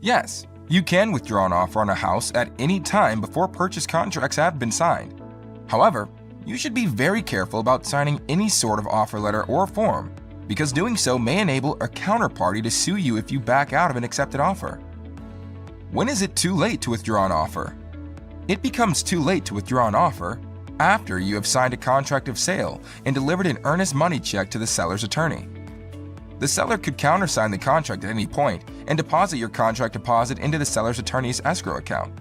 Yes, you can withdraw an offer on a house at any time before purchase contracts have been signed. However, you should be very careful about signing any sort of offer letter or form, because doing so may enable a counterparty to sue you if you back out of an accepted offer. When is it too late to withdraw an offer? It becomes too late to withdraw an offer after you have signed a contract of sale and delivered an earnest money check to the seller's attorney. The seller could countersign the contract at any point and deposit your contract deposit into the seller's attorney's escrow account.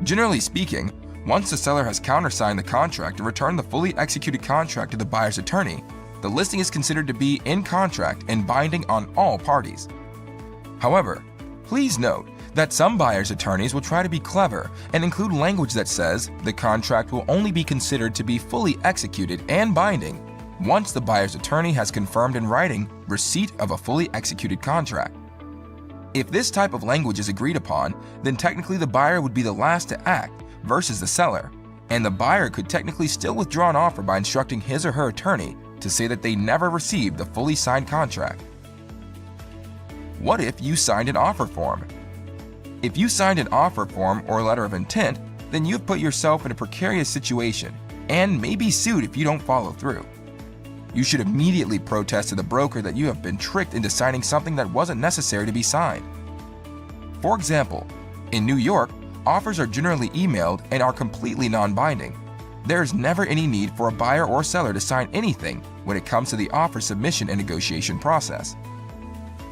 Generally speaking, once the seller has countersigned the contract and returned the fully executed contract to the buyer's attorney, the listing is considered to be in contract and binding on all parties. However, please note that some buyer's attorneys will try to be clever and include language that says the contract will only be considered to be fully executed and binding once the buyer's attorney has confirmed in writing receipt of a fully executed contract. If this type of language is agreed upon, then technically the buyer would be the last to act versus the seller, and the buyer could technically still withdraw an offer by instructing his or her attorney to say that they never received the fully signed contract. What if you signed an offer form? If you signed an offer form or letter of intent, then you've put yourself in a precarious situation and may be sued if you don't follow through. You should immediately protest to the broker that you have been tricked into signing something that wasn't necessary to be signed. For example, in New York, offers are generally emailed and are completely non-binding. There is never any need for a buyer or seller to sign anything when it comes to the offer submission and negotiation process.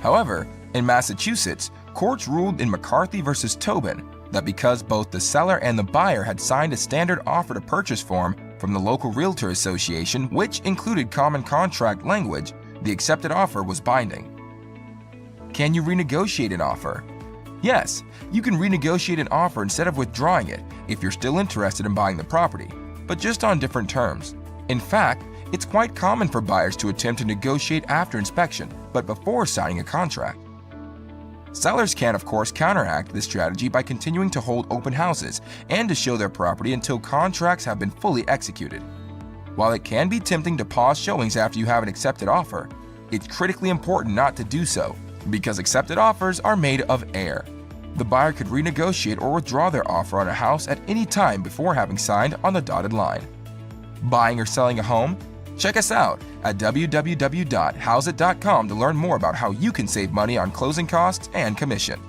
However, in Massachusetts, courts ruled in McCarthy v. Tobin that because both the seller and the buyer had signed a standard offer to purchase form from the local realtor association, which included common contract language, the accepted offer was binding. Can you renegotiate an offer? Yes, you can renegotiate an offer instead of withdrawing it if you're still interested in buying the property, but just on different terms. In fact, it's quite common for buyers to attempt to negotiate after inspection, but before signing a contract. Sellers can, of course, counteract this strategy by continuing to hold open houses and to show their property until contracts have been fully executed. While it can be tempting to pause showings after you have an accepted offer, it's critically important not to do so because accepted offers are made of air. The buyer could renegotiate or withdraw their offer on a house at any time before having signed on the dotted line. Buying or selling a home? Check us out at www.hauseit.com to learn more about how you can save money on closing costs and commission.